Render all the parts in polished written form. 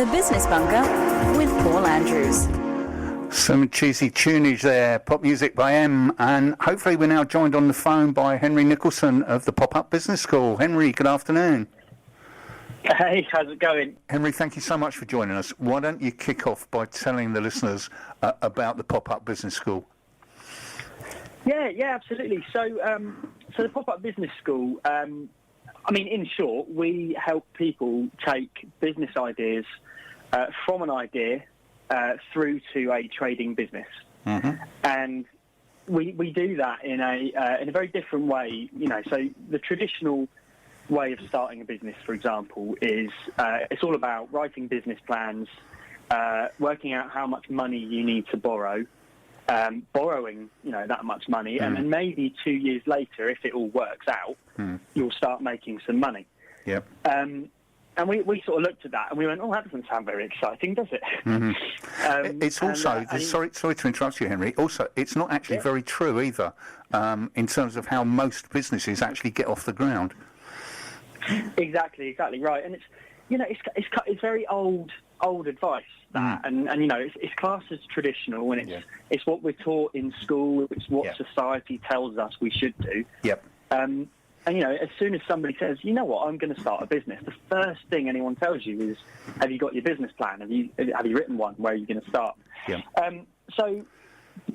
The Business Bunker with Paul Andrews. Some cheesy tunage there, pop music by M, and hopefully we're now joined on the phone by Henry Nicholson of the PopUp Business School. Henry, good afternoon. Hey, how's it going? Henry, thank you so much for joining us. Why don't you kick off by telling the listeners about the PopUp Business School? Yeah, absolutely. So the PopUp Business School, in short, we help people take business ideas from an idea through to a trading business, and we do that in a very different way. So the traditional way of starting a business, for example, is it's all about writing business plans, working out how much money you need to borrow, borrowing that much money, and then maybe 2 years later, if it all works out, you'll start making some money. Yep. And we sort of looked at that and we went, oh, that doesn't sound very exciting, does it? It's also, sorry to interrupt you, Henry, also, it's not actually very true either in terms of how most businesses actually get off the ground. Exactly right. And it's very old advice, that, and it's classed as traditional, and it's what we're taught in school, it's what society tells us we should do. Yep. And as soon as somebody says, you know what, I'm going to start a business, the first thing anyone tells you is, have you got your business plan? Have you written one? Where are you going to start? Yeah. So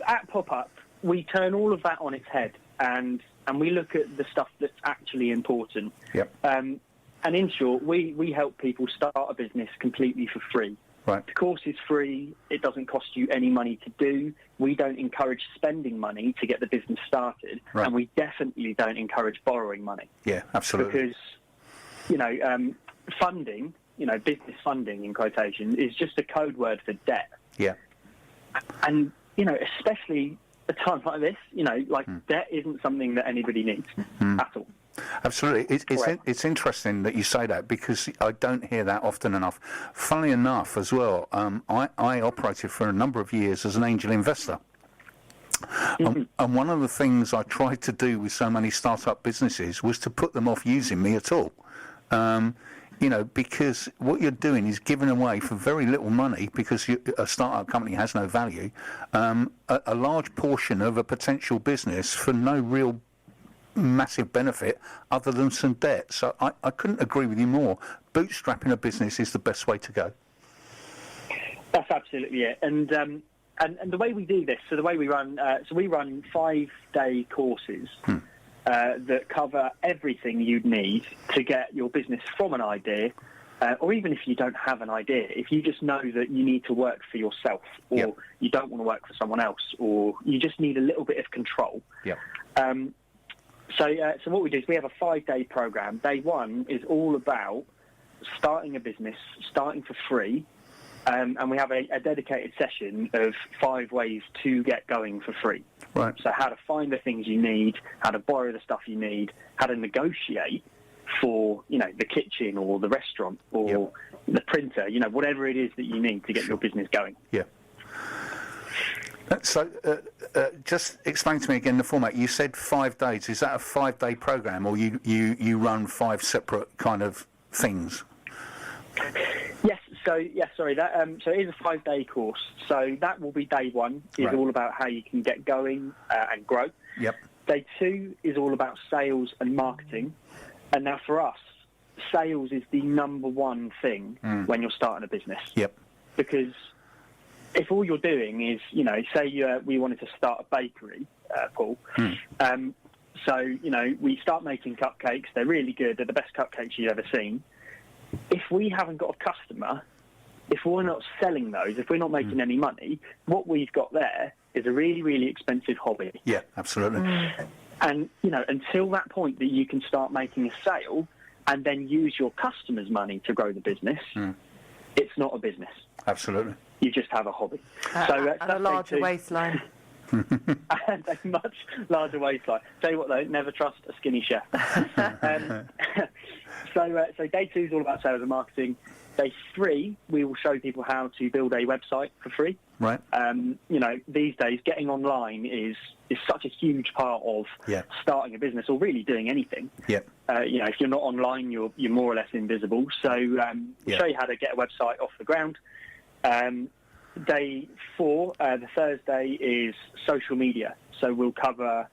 at PopUp, we turn all of that on its head, and we look at the stuff that's actually important. Yep. And in short, we help people start a business completely for free. Right. The course is free. It doesn't cost you any money to do. We don't encourage spending money to get the business started, and we definitely don't encourage borrowing money. Yeah, absolutely. Because, funding, business funding in quotation, is just a code word for debt. Yeah. And, especially at a time like this, debt isn't something that anybody needs at all. Absolutely. It's interesting that you say that, because I don't hear that often enough. Funnily enough as well, I operated for a number of years as an angel investor. And one of the things I tried to do with so many startup businesses was to put them off using me at all. Because what you're doing is giving away for very little money, because a startup company has no value, a large portion of a potential business for no real massive benefit other than some debt. So I couldn't agree with you more. Bootstrapping a business is the best way to go. That's absolutely it. And the way we do this, so the way we run, we run 5-day courses that cover everything you'd need to get your business from an idea, or even if you don't have an idea, if you just know that you need to work for yourself, or you don't want to work for someone else, or you just need a little bit of control. Yeah. So what we do is we have a 5-day program. Day one is all about starting a business, starting for free, and we have a dedicated session of 5 ways to get going for free. Right. So how to find the things you need, how to borrow the stuff you need, how to negotiate for the kitchen or the restaurant or the printer, whatever it is that you need to get your business going. Yeah. So, just explain to me again the format. You said 5 days. Is that a 5-day program, or you run 5 separate kind of things? Yes. So it is a 5-day course. So that will be day one. Is all about how you can get going and grow. Yep. Day 2 is all about sales and marketing. And now for us, sales is the number one thing when you're starting a business. Yep. Because if all you're doing is, say we wanted to start a bakery, Paul, so, we start making cupcakes. They're really good. They're the best cupcakes you've ever seen. If we haven't got a customer, if we're not selling those, if we're not making any money, what we've got there is a really, really expensive hobby. Yeah, absolutely. And, until that point that you can start making a sale and then use your customers' money to grow the business, it's not a business. Absolutely. You just have a hobby. And a larger waistline. And a much larger waistline. Tell you what, though, never trust a skinny chef. So day 2 is all about sales and marketing. Day 3, we will show people how to build a website for free. Right. These days, getting online is such a huge part of starting a business or really doing anything. Yeah. If you're not online, you're more or less invisible. So we'll show you how to get a website off the ground. Day 4, the Thursday, is social media. So we'll cover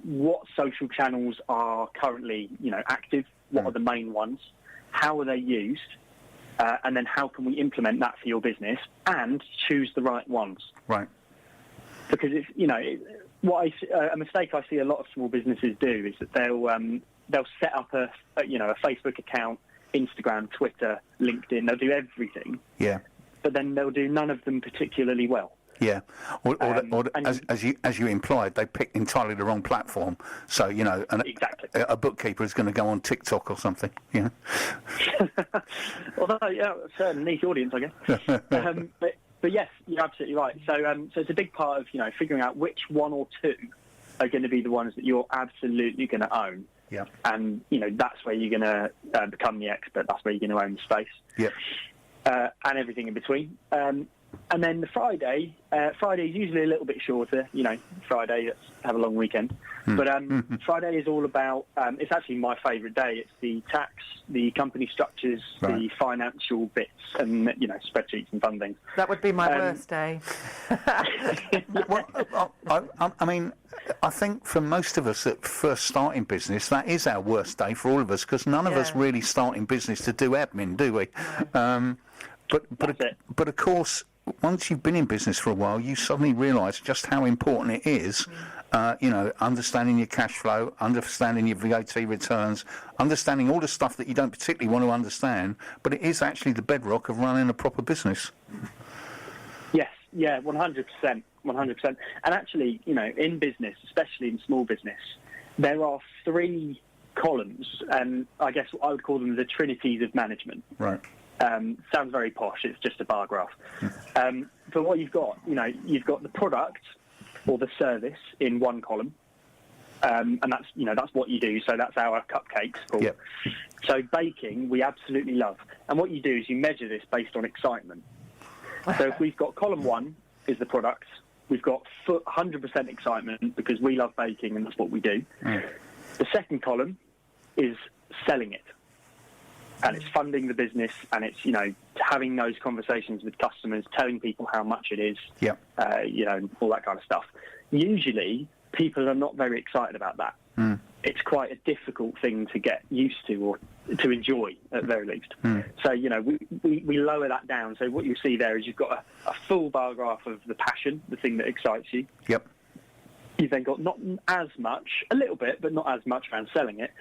what social channels are currently, active. What are the main ones? How are they used? And then how can we implement that for your business and choose the right ones? Right. Because a mistake I see a lot of small businesses do is that they'll set up a Facebook account, Instagram, Twitter, LinkedIn. They'll do everything. Yeah. But then they'll do none of them particularly well. Yeah, or as you implied, they picked entirely the wrong platform. So exactly. A bookkeeper is going to go on TikTok or something. Yeah. Although, it's a niche audience, I guess. But yes, you're absolutely right. So it's a big part of figuring out which one or two are going to be the ones that you're absolutely going to own. Yeah. And that's where you're going to become the expert. That's where you're going to own the space. Yeah. And everything in between. And then the Friday is usually a little bit shorter. Friday, let's have a long weekend. But Friday is all about, it's actually my favourite day. It's the tax, the company structures, the financial bits, and, spreadsheets and fun things. That would be my worst day. Well, I think for most of us that first start in business, that is our worst day for all of us, because none of us really start in business to do admin, do we? But of course, once you've been in business for a while, you suddenly realise just how important it is, understanding your cash flow, understanding your VAT returns, understanding all the stuff that you don't particularly want to understand, but it is actually the bedrock of running a proper business. Yes, 100%. 100%. And actually, in business, especially in small business, there are 3 columns, and I guess I would call them the trinities of management. Right. Sounds very posh. It's just a bar graph. But what you've got, you've got the product or the service in one column, and that's what you do. So that's our cupcakes. Yep. So baking, we absolutely love. And what you do is you measure this based on excitement. So if we've got column 1 is the product, we've got 100% excitement because we love baking and that's what we do. The second column is selling it. And it's funding the business, and it's having those conversations with customers, telling people how much it is, all that kind of stuff. Usually, people are not very excited about that. It's quite a difficult thing to get used to or to enjoy, at the very least. So we lower that down. So what you see there is you've got a full bar graph of the passion, the thing that excites you. Yep. You've then got not as much, a little bit, but not as much around selling it.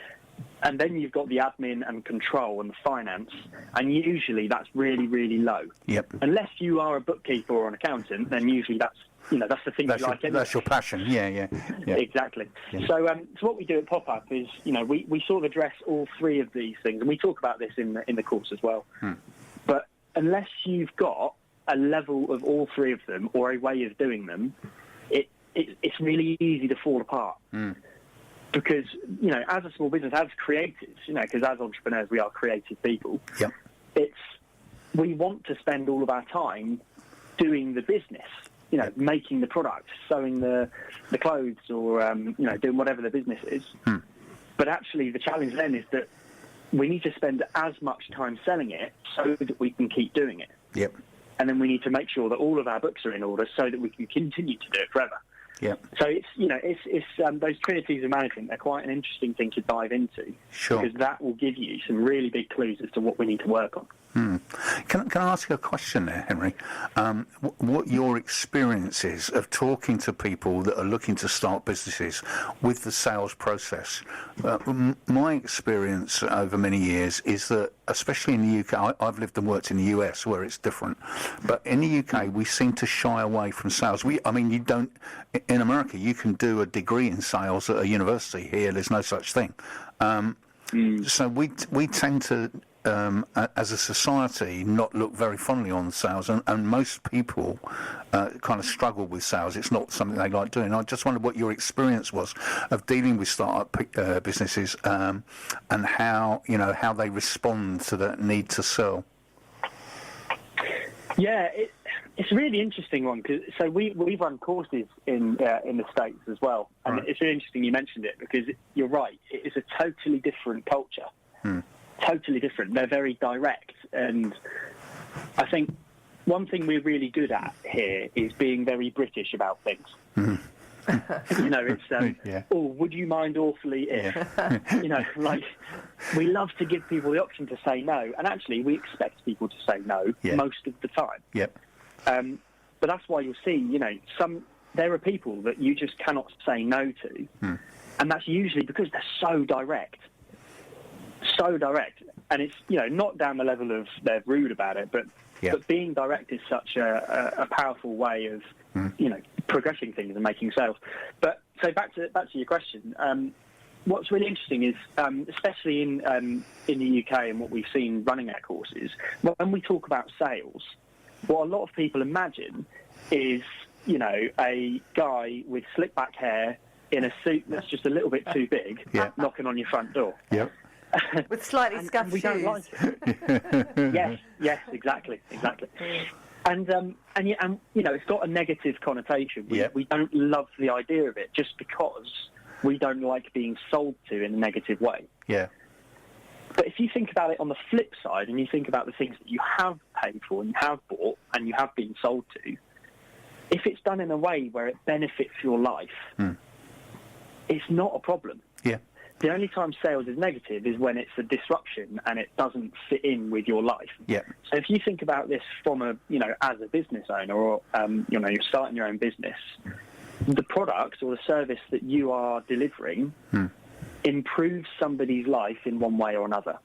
And then you've got the admin and control and the finance, and usually that's really, really low. Yep. Unless you are a bookkeeper or an accountant, then usually that's the thing you like. That's your passion. Yeah. Exactly. Yeah. So what we do at PopUp is, we sort of address all 3 of these things, and we talk about this in the course as well. But unless you've got a level of all 3 of them or a way of doing them, it's really easy to fall apart. Because, as a small business, as creatives, because as entrepreneurs, we are creative people, we want to spend all of our time doing the business, making the product, sewing the clothes or, doing whatever the business is. But actually, the challenge then is that we need to spend as much time selling it so that we can keep doing it. Yep. And then we need to make sure that all of our books are in order so that we can continue to do it forever. Yeah. So it's those trinities of management. They're quite an interesting thing to dive into. Sure. Because that will give you some really big clues as to what we need to work on. Can I ask you a question there, Henry? What your experience is of talking to people that are looking to start businesses with the sales process? My experience over many years is that, especially in the UK, I've lived and worked in the US where it's different, but in the UK we seem to shy away from sales. You don't. In America, you can do a degree in sales at a university. Here, there's no such thing. So we tend to, as a society, not look very fondly on sales, and most people kind of struggle with sales. It's not something they like doing. I just wondered what your experience was of dealing with startup businesses, and how they respond to that need to sell. Yeah, it's a really interesting one. So we run courses in the States as well, and it's really interesting you mentioned it because you're right. It is a totally different culture, totally different. They're very direct, and I think one thing we're really good at here is being very British about things. It's oh, would you mind awfully if like we love to give people the option to say no, and actually we expect people to say no most of the time. But that's why you'll see there are people that you just cannot say no to, and that's usually because they're so direct, and it's not down the level of they're rude about it, but being direct is such a powerful way of progressing things and making sales. But so back to your question, what's really interesting is, especially in the UK and what we've seen running our courses, when we talk about sales, what a lot of people imagine is a guy with slick back hair in a suit that's just a little bit too big, knocking on your front door. With slightly scuffed shoes. We don't like it. yes, exactly. And it's got a negative connotation. We don't love the idea of it just because we don't like being sold to in a negative way. But if you think about it on the flip side, and you think about the things that you have paid for and you have bought and you have been sold to, if it's done in a way where it benefits your life, it's not a problem. The only time sales is negative is when it's a disruption and it doesn't fit in with your life. So if you think about this from as a business owner, or you're starting your own business, the product or the service that you are delivering improves somebody's life in one way or another.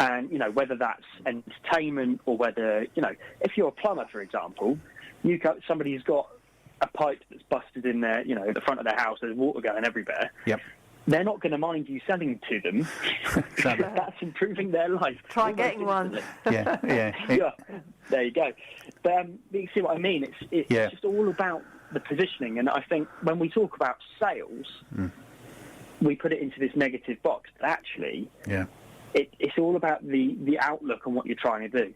And whether that's entertainment or whether if you're a plumber, for example, somebody's got a pipe that's busted in there, at the front of their house, there's water going everywhere. They're not going to mind you selling to them because that's improving their life. Try getting one. There you go. But you see what I mean? It's just all about the positioning. And I think when we talk about sales, we put it into this negative box. But actually, it's all about the outlook on what you're trying to do.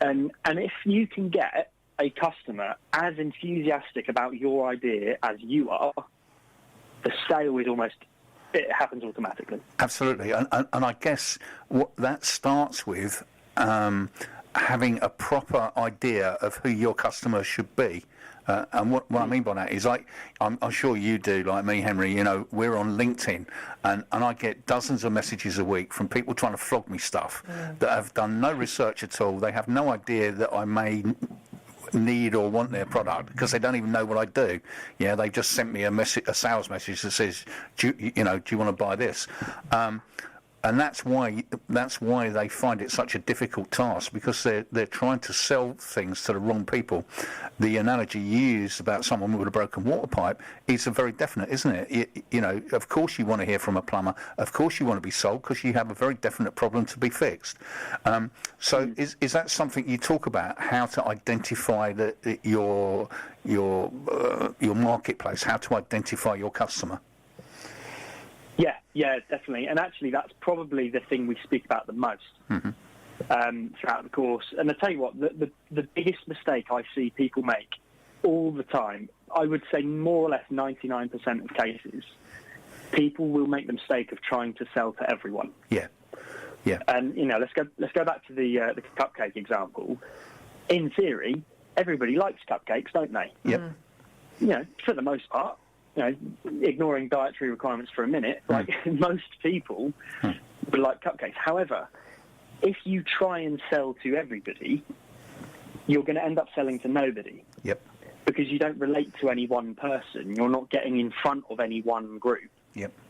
And if you can get a customer as enthusiastic about your idea as you are, the sale is it happens automatically. Absolutely. And I guess what that starts with having a proper idea of who your customer should be. And what I mean by that is, I'm sure you do, like me, Henry, we're on LinkedIn, and I get dozens of messages a week from people trying to flog me stuff that have done no research at all. They have no idea that I may need or want their product because they don't even know what I do. They just sent me a sales message that says, do you want to buy this? And that's why they find it such a difficult task, because they're trying to sell things to the wrong people. The analogy you used about someone with a broken water pipe is very definite, isn't it? Of course you want to hear from a plumber. Of course you want to be sold because you have a very definite problem to be fixed. So is that something you talk about? How to identify your marketplace? How to identify your customer? Yeah, definitely. And actually, that's probably the thing we speak about the most throughout the course. And I tell you what, the biggest mistake I see people make all the time, I would say more or less 99% of cases, people will make the mistake of trying to sell to everyone. Yeah. And let's go back to the cupcake example. In theory, everybody likes cupcakes, don't they? For the most part. Ignoring dietary requirements for a minute, like most people would like cupcakes. However, if you try and sell to everybody, you're going to end up selling to nobody. Because you don't relate to any one person. You're not getting in front of any one group.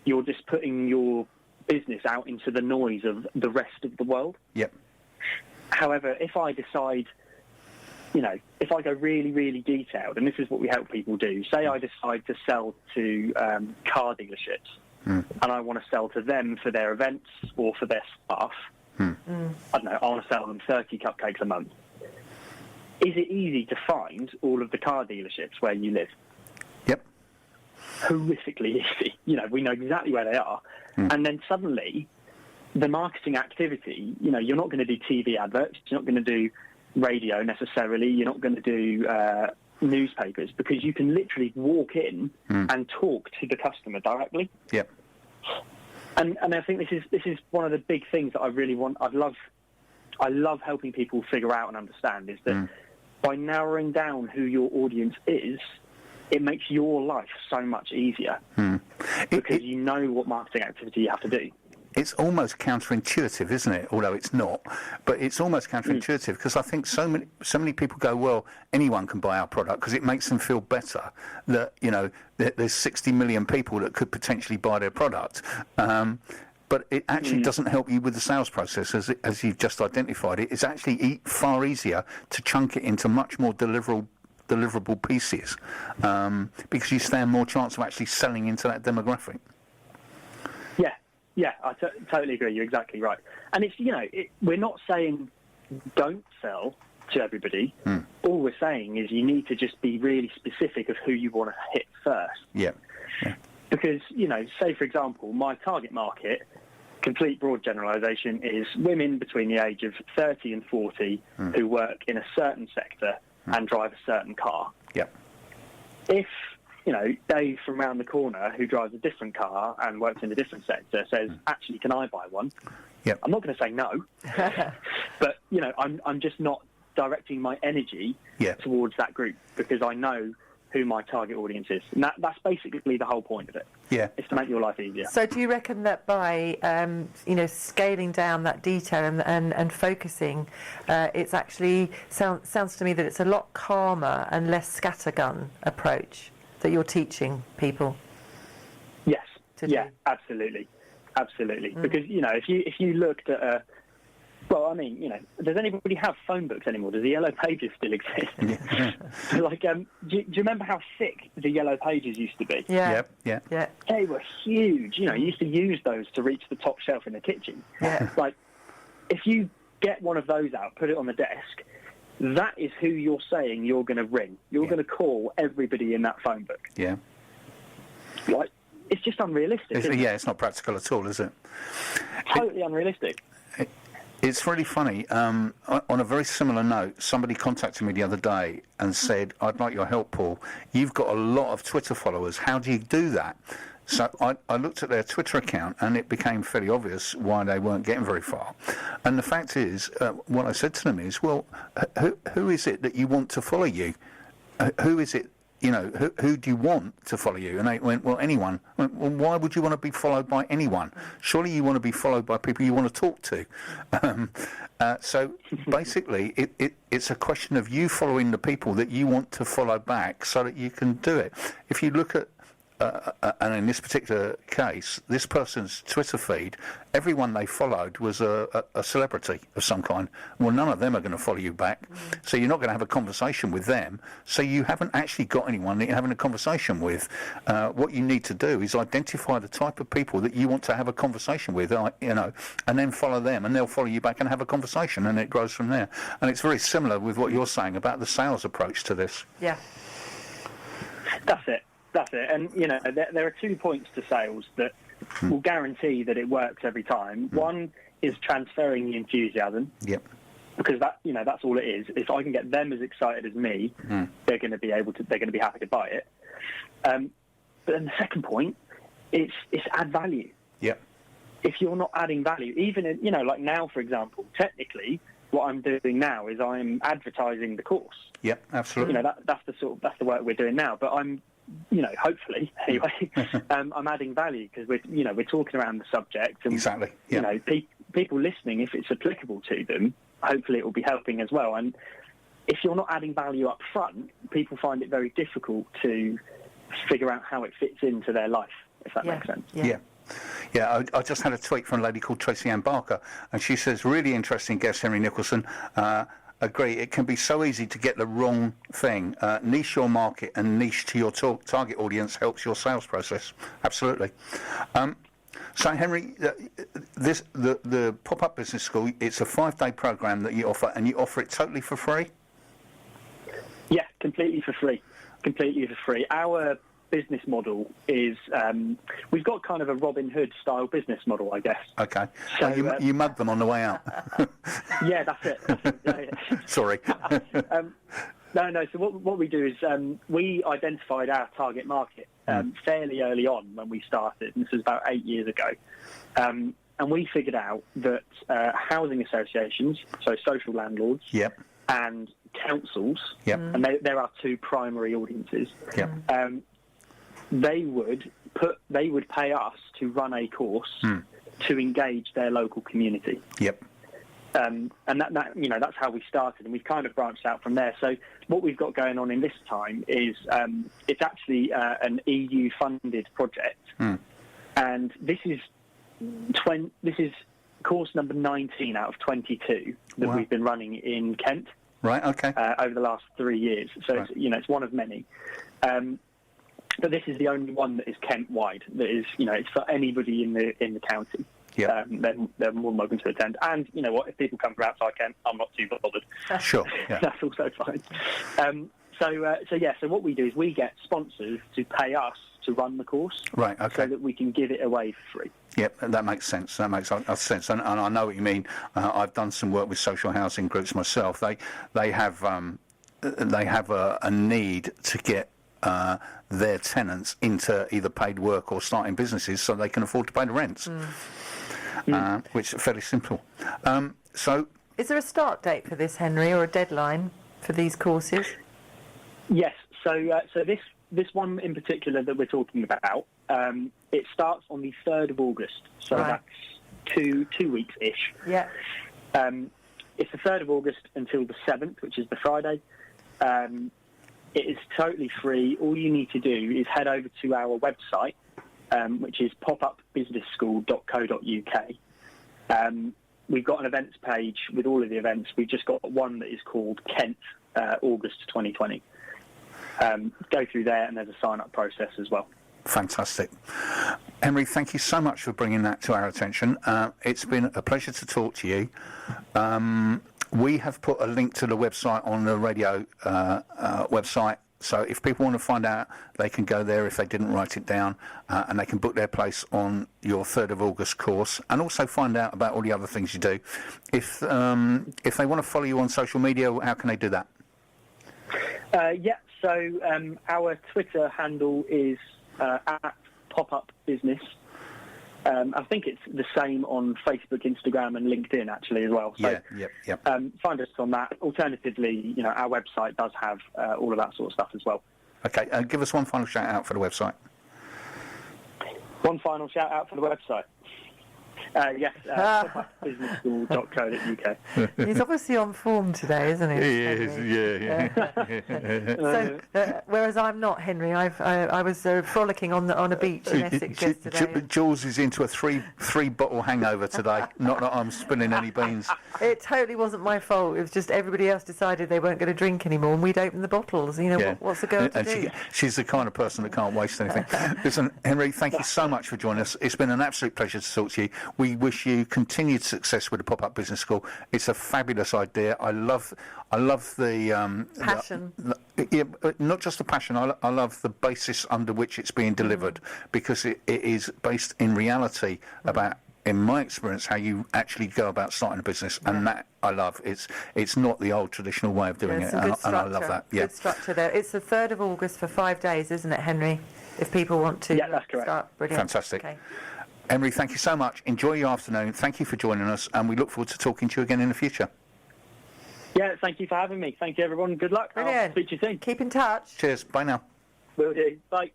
You're just putting your business out into the noise of the rest of the world. However, if I decide, if I go really, really detailed, and this is what we help people do, say I decide to sell to car dealerships, and I want to sell to them for their events or for their staff, I don't know, I want to sell them 30 cupcakes a month. Is it easy to find all of the car dealerships where you live? Horrifically easy. We know exactly where they are. And then suddenly, the marketing activity, you're not going to do TV adverts, you're not going to do radio necessarily. You're not going to do newspapers, because you can literally walk in and talk to the customer directly. Yep. And I think this is one of the big things that I really want. I love helping people figure out and understand is that by narrowing down who your audience is, it makes your life so much easier because you know what marketing activity you have to do. It's almost counterintuitive, isn't it? Although it's not, but it's almost counterintuitive because I think so many people go, well, anyone can buy our product because it makes them feel better that, you know, there's 60 million people that could potentially buy their product. But it actually doesn't help you with the sales process, as you've just identified it. It's actually far easier to chunk it into much more deliverable pieces because you stand more chance of actually selling into that demographic. Yeah, I totally agree. You're exactly right. And it's, you know, we're not saying don't sell to everybody. All we're saying is you need to just be really specific of who you want to hit first. Yeah. Because, you know, say, for example, my target market, complete broad generalisation, is women between the age of 30 and 40 who work in a certain sector and drive a certain car. Yeah. If, you know, Dave from round the corner who drives a different car and works in a different sector says, actually, can I buy one? Yep. I'm not going to say no. But, you know, I'm just not directing my energy towards that group because I know who my target audience is. And that's basically the whole point of it. Yeah. It's to make your life easier. So do you reckon that by, scaling down that detail and focusing, it's actually, sounds to me that it's a lot calmer and less scattergun approach that you're teaching people? Yes. Absolutely. Because, you know, if you looked at does anybody have phone books anymore? Does the Yellow Pages still exist? Yeah. Like, do you remember how thick the Yellow Pages used to be? Yeah. They were huge. You know, you used to use those to reach the top shelf in the kitchen. Yeah. Like, if you get one of those out, put it on the desk, that is who you're saying you're going to ring. You're going to call everybody in that phone book. Yeah. Like, it's just unrealistic. It's not practical at all, is it? Totally unrealistic. It's really funny. On a very similar note, somebody contacted me the other day and said, I'd like your help, Paul. You've got a lot of Twitter followers. How do you do that? So I looked at their Twitter account and it became fairly obvious why they weren't getting very far. And the fact is, what I said to them is, well, who is it that you want to follow you? Who is it? You know, who do you want to follow you? And they went, well, anyone. I went, well, why would you want to be followed by anyone? Surely you want to be followed by people you want to talk to. So basically, it's a question of you following the people that you want to follow back so that you can do it. If you look at and in this particular case, this person's Twitter feed, everyone they followed was a celebrity of some kind. Well, none of them are going to follow you back, so you're not going to have a conversation with them. So you haven't actually got anyone that you're having a conversation with. What you need to do is identify the type of people that you want to have a conversation with, and then follow them, and they'll follow you back and have a conversation, and it grows from there. And it's very similar with what you're saying about the sales approach to this. Yeah. That's it. And, you know, there are 2 points to sales that will guarantee that it works every time. One is transferring the enthusiasm. Yep. Because that's all it is. If I can get them as excited as me, they're going to be happy to buy it. But then the second point is add value. Yep. If you're not adding value, even in, like now, for example, technically what I'm doing now is I'm advertising the course. Yep, absolutely. That's the work we're doing now. But I'm, hopefully anyway, I'm adding value because we're talking around the subject, and exactly. Yeah. People listening, if it's applicable to them, hopefully it will be helping as well. And if you're not adding value up front, people find it very difficult to figure out how it fits into their life, if that makes sense. Yeah, I just had a tweet from a lady called Tracy Ann Barker, and she says, really interesting guest, Henry Nicholson. Agree, it can be so easy to get the wrong thing. Niche your market and niche to your target audience helps your sales process. Absolutely. So, Henry, the PopUp Business School, it's a 5-day program that you offer, and you offer it totally for free? Yeah, completely for free. Our business model is we've got kind of a Robin Hood style business model, I guess. Okay. So You mugged them on the way out. Yeah, that's it. Yeah. Sorry. No. So what we do is we identified our target market fairly early on when we started. And this was about 8 years ago. And we figured out that housing associations, so social landlords, Yep. and councils, Yep. and there are two primary audiences. Yep. They would pay us to run a course to engage their local community. Yep. And that that's how we started, and we've kind of branched out from there. So what we've got going on in this time is it's actually an EU-funded project, and this is course number 19 out of 22 that Wow. we've been running in Kent. Right. Okay. Over the last 3 years. So Right. it's one of many. But this is the only one that is Kent-wide. That is, it's for anybody in the county. Yeah. They're more than welcome to attend. And you know what? If people come from outside Kent, I'm not too bothered. Sure. Yeah. That's also fine. So what we do is we get sponsors to pay us to run the course. Right. So Okay. that we can give it away for free. Yep, that makes sense. That makes sense, and I know what you mean. I've done some work with social housing groups myself. They have a need to get their tenants into either paid work or starting businesses so they can afford to pay the rents, which is fairly simple. So, Is there a start date for this, Henry, or a deadline for these courses? Yes. So this one in particular that we're talking about, it starts on the 3rd of August. So Right. that's 2 weeks-ish. Yeah. It's the 3rd of August until the 7th, which is the Friday. It is totally free. All you need to do is head over to our website, which is popupbusinessschool.co.uk. We've got an events page with all of the events. We've just got one that is called Kent August 2020. Go through there, and there's a sign-up process as well. fantastic. Henry, thank you so much for bringing that to our attention. It's been a pleasure to talk to you. We have put a link to the website on the radio website, so if people want to find out, they can go there if they didn't write it down, and they can book their place on your 3rd of August course, and also find out about all the other things you do. If they want to follow you on social media, how can they do that? So our Twitter handle is at PopUp Business. I think it's the same on Facebook, Instagram, and LinkedIn actually as well. So, Yep. find us on that. Alternatively, our website does have all of that sort of stuff as well. Okay, give us one final shout out for the website. One final shout out for the website. Yes, popupbusinessschool.co.uk. He's obviously on form today, isn't he? He is, So, whereas I'm not, Henry, I was frolicking on a beach in Essex yesterday. Jules is into a three bottle hangover today. Not that I'm spilling any beans. It totally wasn't my fault. It was just everybody else decided they weren't going to drink anymore, and we'd open the bottles. What's a girl to do? She's the kind of person that can't waste anything. Listen, Henry, thank you so much for joining us. It's been an absolute pleasure to talk to you. We wish you continued success with the Pop-Up Business School. It's a fabulous idea. I love the passion. Not just the passion. I love the basis under which it's being delivered, because it is based in reality about, in my experience, how you actually go about starting a business, and that I love. It's not the old traditional way of doing it, and I love that. Yeah, good structure there. It's the 3rd of August for 5 days, isn't it, Henry? If people want to that's correct. start, brilliant. Fantastic. Okay. Henry, thank you so much. Enjoy your afternoon. Thank you for joining us, and we look forward to talking to you again in the future. Yeah, thank you for having me. Thank you, everyone. Good luck. Brilliant. I'll speak to you soon. Keep in touch. Cheers. Bye now. Will do. Bye.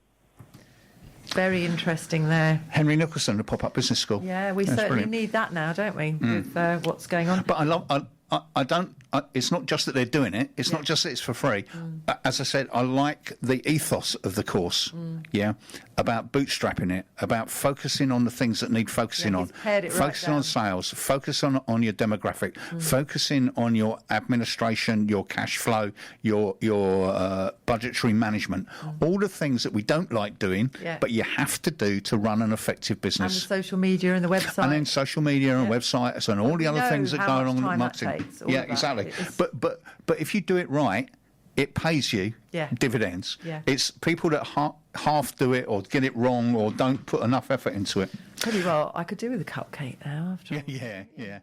Very interesting there. Henry Nicholson, the Pop-Up Business School. Yeah, we That's certainly brilliant. need that now, don't we, with what's going on. But it's not just that they're doing it. It's not just that it's for free. As I said, I like the ethos of the course. About bootstrapping it, about focusing on the things that need focusing on, he's pared it right focusing on down. sales, focus on your demographic, focusing on your administration, your cash flow, your budgetary management, all the things that we don't like doing, but you have to do to run an effective And the business. social media and the website. And then social media and websites and all the other things that go along with marketing. Takes, all Yeah, of that. exactly. It's- But if you do it right, it pays you Yeah. dividends. Yeah. It's people that half do it or get it wrong or don't put enough effort into it. Tell you what, I could do with a cupcake now. After all. Yeah.